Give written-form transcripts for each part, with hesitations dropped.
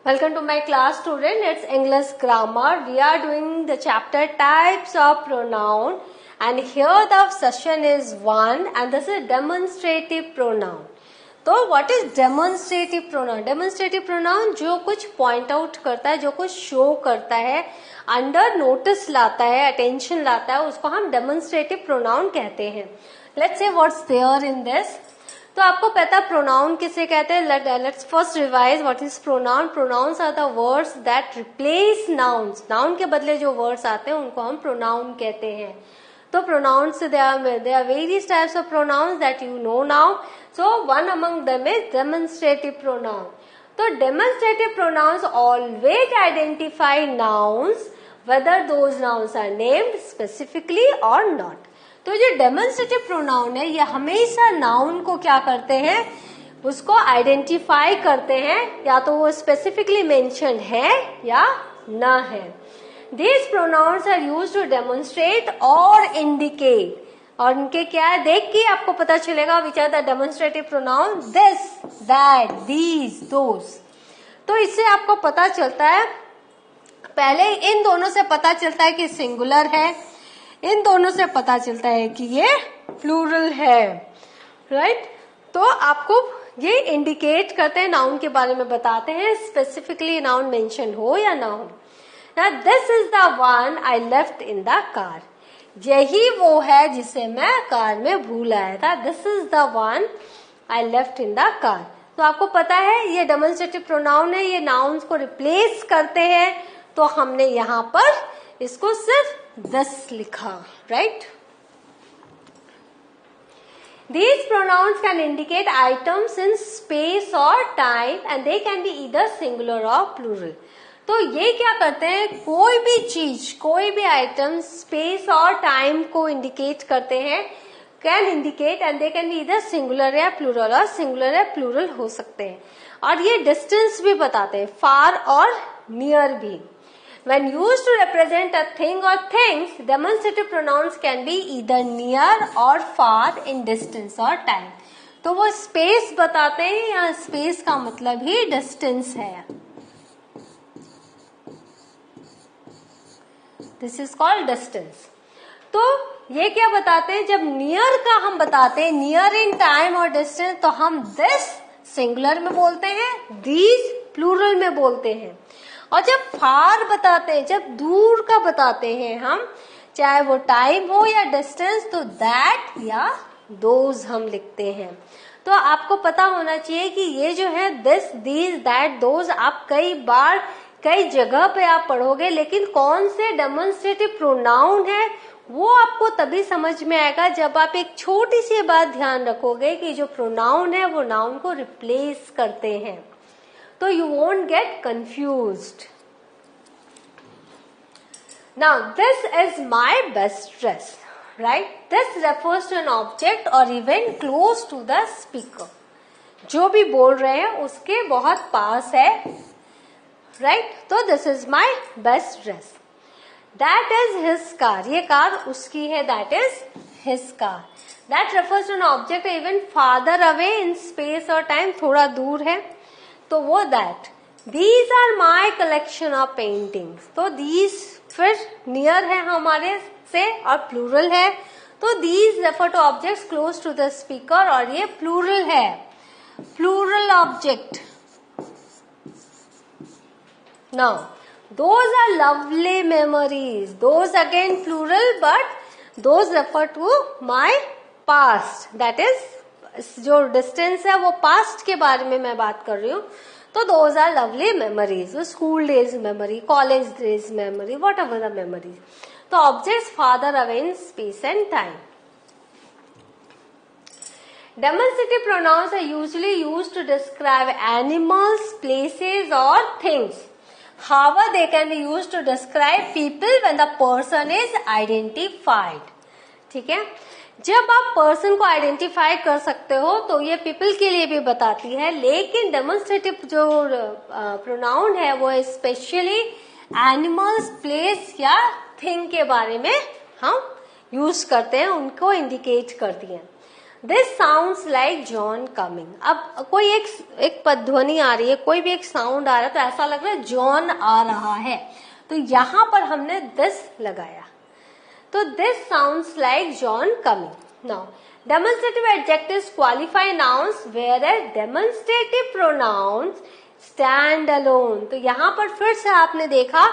Welcome to my class, student. It's English grammar. We are doing the chapter types of pronoun, and here the session is 1, and this is demonstrative pronoun. तो what is demonstrative pronoun? Demonstrative pronoun जो कुछ point out करता है, जो कुछ show करता है, under notice लाता है, attention लाता है, उसको हम demonstrative pronoun कहते हैं. Let's say what's there in this. तो आपको पता प्रोनाउन किसे कहते हैं. Let's first revise what is pronoun. Pronouns are the words that replace nouns. Noun के बदले जो वर्ड्स आते हैं उनको हम प्रोनाउन कहते हैं. तो pronouns they are various types of pronouns that you know now. So one among them is demonstrative pronoun. तो demonstrative pronouns always identify nouns whether those nouns are named specifically और not. तो जो demonstrative pronoun है ये हमेशा noun को क्या करते हैं, उसको आइडेंटिफाई करते हैं, या तो वो स्पेसिफिकली मेंशन है या न है. These pronouns are used to demonstrate और इंडिकेट. और इनके क्या है, देख के आपको पता चलेगा which are the demonstrative pronoun. This, that, these, those. तो इससे आपको पता चलता है, पहले इन दोनों से पता चलता है कि सिंगुलर है, इन दोनों से पता चलता है कि ये प्लूरल है, राइट. तो आपको ये इंडिकेट करते हैं, नाउन के बारे में बताते हैं, स्पेसिफिकली नाउन मेंशन हो या ना हो. Now this is the one I left in the car. यही वो है जिसे मैं कार में भूल आया था. This is the one I left in the car. तो आपको पता है ये डेमोन्स्ट्रेटिव प्रोनाउन है, ये नाउन्स को रिप्लेस करते हैं. तो हमने यहाँ पर इसको सिर्फ this लिखा, right? These pronouns can indicate items in space or time and they can be either singular or plural. तो ये क्या करते हैं, कोई भी चीज, कोई भी आइटम स्पेस और टाइम को इंडिकेट करते हैं, can indicate and they can B इधर सिंगुलर या प्लूरल, और सिंगुलर या प्लूरल हो सकते हैं. और ये डिस्टेंस भी बताते हैं, फार और नियर भी. When used to represent a thing or things, demonstrative pronouns can be either near or far in distance or time. तो वो स्पेस बताते हैं, या स्पेस का मतलब ही डिस्टेंस है. This is called distance. तो ये क्या बताते हैं, जब नियर का हम बताते हैं, नियर इन टाइम और डिस्टेंस, तो हम दिस सिंगुलर में बोलते हैं, दीज प्लूरल में बोलते हैं. और जब फार बताते हैं, जब दूर का बताते हैं हम, चाहे वो टाइम हो या डिस्टेंस, तो दैट या दोज हम लिखते हैं. तो आपको पता होना चाहिए कि ये जो है दिस, दीज, दैट, दोज, आप कई बार कई जगह पे आप पढ़ोगे, लेकिन कौन से डेमोन्स्ट्रेटिव प्रोनाउन है वो आपको तभी समझ में आएगा जब आप एक छोटी सी बात ध्यान रखोगे कि जो प्रोनाउन है वो नाउन को रिप्लेस करते हैं. तो you won't get confused. Now this is my best dress, right? This refers to an object or event close to the speaker. जो भी बोल रहे हैं उसके बहुत पास है, right? तो this is my best dress. That is his car. ये कार उसकी है, that is his car. That refers to an object or event farther away in space or time, थोड़ा दूर है, तो वो that. These are my collection of paintings. तो these फिर नियर है हमारे से और प्लूरल है, तो these refer to objects close to the speaker, और ये प्लूरल है, plural object. Now those are lovely memories. Those again plural, but those refer to my past. That is, जो डिस्टेंस है वो पास्ट के बारे में मैं बात कर रही हूँ. तो those are lovely memories, school days memory, college days memory, whatever the memories. तो objects farther away in space and time. Demonstrative pronouns are usually used to describe animals, places और things. However they can be used to describe people when the person is identified. ठीक है, जब आप person को identify कर सकते हो तो ये पीपल के लिए भी बताती है, लेकिन डेमोन्स्ट्रेटिव जो प्रोनाउन है वो स्पेशली एनिमल्स, प्लेस या थिंग के बारे में हम यूज करते हैं, उनको इंडिकेट करती हैं. This sounds like John coming. अब कोई एक ध्वनि आ रही है, कोई भी एक साउंड आ रहा है तो ऐसा लग रहा है जॉन आ रहा है, तो यहां पर हमने दिस लगाया, तो this sounds like John coming. Now demonstrative adjectives qualify nouns whereas demonstrative pronouns stand alone. तो यहां पर फिर से आपने देखा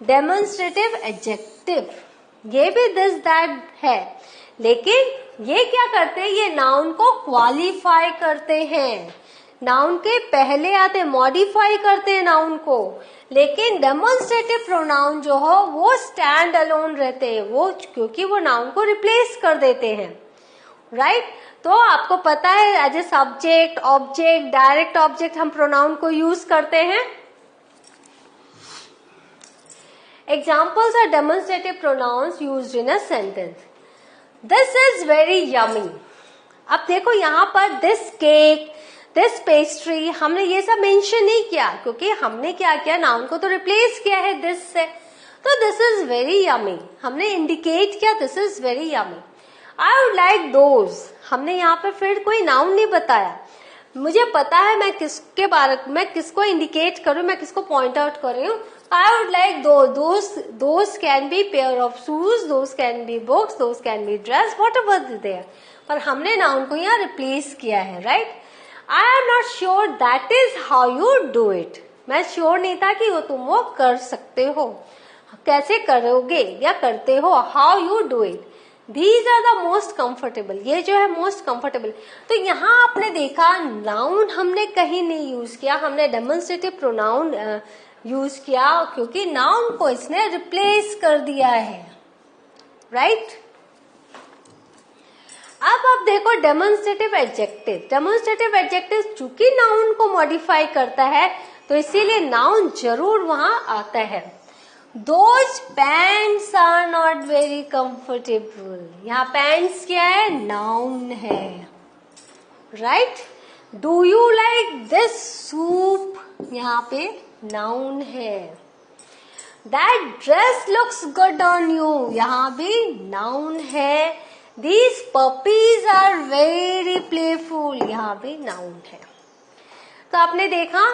डेमोन्स्ट्रेटिव एडजेक्टिव, ये भी दिस दैट है, लेकिन ये क्या करते हैं, ये नाउन को क्वालिफाई करते हैं, नाउन के पहले आते, मॉडिफाई करते हैं नाउन को। लेकिन डेमोन्स्ट्रेटिव प्रोनाउन जो हो वो स्टैंड अलोन रहते हैं, वो क्योंकि वो नाउन को रिप्लेस कर देते हैं, राइट। तो आपको पता है as a subject, object, direct object हम प्रोनाउन को यूज करते हैं। Examples are demonstrative pronouns used in a sentence. This is very yummy. अब देखो यहाँ पर दिस केक, दिस पेस्ट्री, हमने ये सब मेंशन नहीं किया क्योंकि हमने क्या किया, नाउन को तो रिप्लेस किया है दिस से। तो दिस इज वेरी यमी हमने इंडिकेट किया, this is very yummy. I would like those, हमने यहाँ पे फिर कोई नाउन नहीं बताया, मुझे पता है मैं किसके बारे में, किसको इंडिकेट करूं, मैं किसको पॉइंट आउट कर रही हूँ। I would like those can be pair of shoes, those can be books, those can be dress, whatever there, पर हमने नाउन को यहाँ रिप्लेस किया है, right. I am not sure that is how you do it, मैं sure नहीं था कि वो तुम वो कर सकते हो, कैसे करोगे या करते हो, how you do it. These are the most comfortable, ये जो है मोस्ट कंफर्टेबल। तो यहाँ आपने देखा नाउन हमने कहीं नहीं यूज किया, हमने डेमोन्स्ट्रेटिव प्रोनाउन यूज किया क्योंकि नाउन को इसने रिप्लेस कर दिया है, राइट। अब आप देखो डेमोन्स्ट्रेटिव एडजेक्टिव। डेमोन्स्ट्रेटिव एडजेक्टिव चूंकि नाउन को मॉडिफाई करता है तो इसीलिए नाउन जरूर वहां आता है। Those pants are not very comfortable, यहाँ pants क्या है, नाउन है, right. Do you like this soup, यहाँ पे नाउन है। That dress looks good on you, यहाँ भी नाउन है। These puppies are very playful, यहाँ भी नाउन है। तो आपने देखा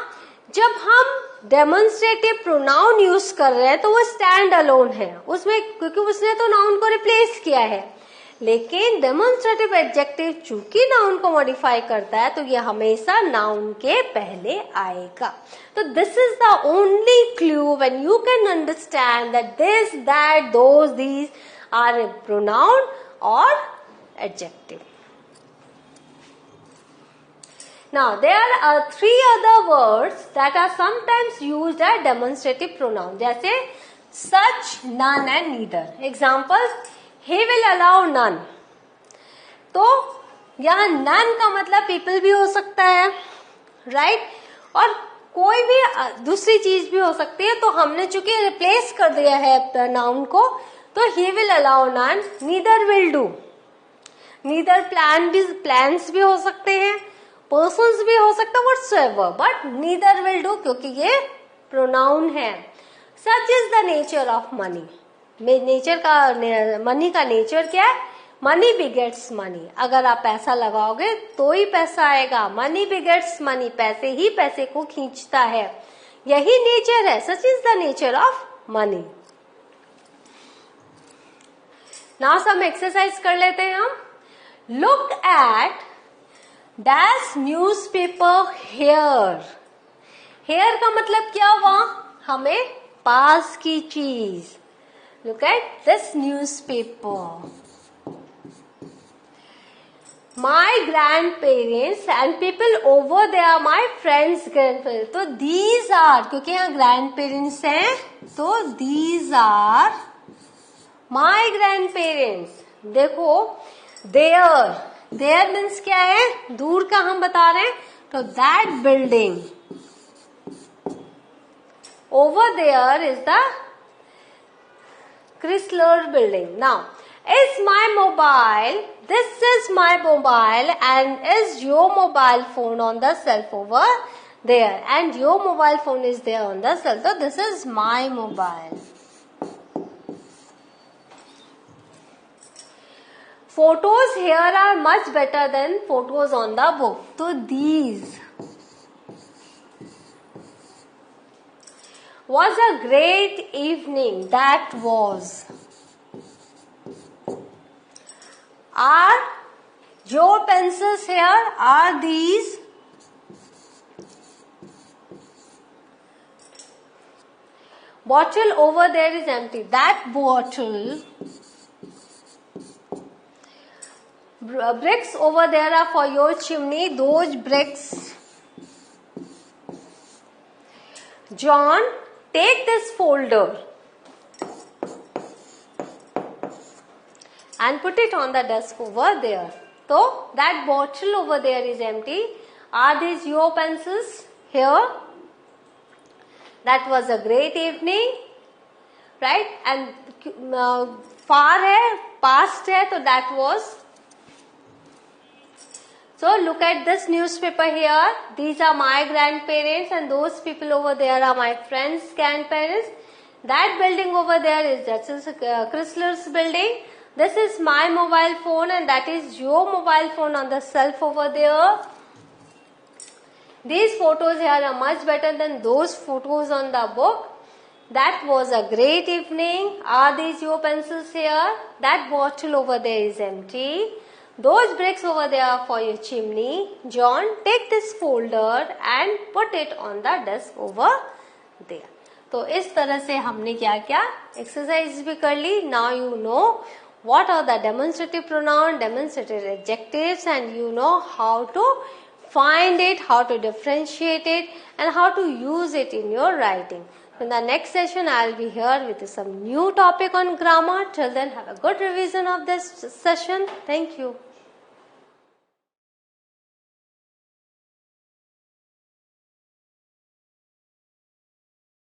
जब हम डेमोन्स्ट्रेटिव प्रोनाउन यूज कर रहे हैं तो वो स्टैंड अलोन है उसमें, क्योंकि उसने तो नाउन को रिप्लेस किया है। लेकिन डेमोन्स्ट्रेटिव एडजेक्टिव चूंकि नाउन को मॉडिफाई करता है तो ये हमेशा नाउन के पहले आएगा। तो this is the only clue when you can understand that this, that, those, these are a pronoun और adjective. Now there are three other words that are sometimes used as demonstrative pronoun, जैसे such, none and neither. Examples, he will allow none. तो यहाँ none का मतलब people भी हो सकता है, right? और कोई भी दूसरी चीज भी हो सकती है। तो हमने चूंकि रिप्लेस कर दिया है नाउन को, तो he will allow none, neither will do. neither plans भी हो सकते हैं, पर्सन्स भी हो सकता है, whatsoever, but neither will do क्योंकि ये प्रोनाउन है। Such is the nature of money, money का नेचर क्या है, मनी बिगेट्स मनी, अगर आप पैसा लगाओगे तो ही पैसा आएगा, मनी बिगेट्स मनी, पैसे ही पैसे को खींचता है, यही नेचर है, such is the nature of money. Now some exercise कर लेते हैं हम। Look at dash newspaper here. Here का मतलब क्या हुआ, हमें पास की चीज। Look at this newspaper. My grandparents and people over they are my friends grandparents. तो दीज आर, क्योंकि यहाँ ग्रैंड पेरेंट्स हैं तो these are my grandparents. देखो देयर, देयर मीन्स क्या है, दूर का हम बता रहे हैं, तो that building over there is the Chrysler building. Now is my mobile, this is my mobile and is your mobile phone on the shelf over there and your mobile phone is there on the shelf, तो this is my mobile. photos here are much better than photos on the book. So these was a great evening. That was. Are your pencils here? Are these? Bottle over there is empty. That bottle. Bricks over there are for your chimney. Those bricks. John, take this folder and put it on the desk over there. So that bottle over there is empty. Are these your pencils here? That was a great evening, right? And far hai, past hai, so that was. So look at this newspaper here. These are my grandparents and those people over there are my friends' grandparents. That building over there is Chrysler's building. This is my mobile phone and that is your mobile phone on the shelf over there. These photos here are much better than those photos on the book. That was a great evening. Are these your pencils here? That bottle over there is empty. Those bricks over there are for your chimney. John, take this folder and put it on the desk over there. तो इस तरह से हमने क्या क्या exercise भी कर ली. Now you know what are the demonstrative pronoun, demonstrative adjectives, and you know how to find it, how to differentiate it, and how to use it in your writing. In the next session, I will be here with some new topic on grammar. Till then, have a good revision of this session. Thank you.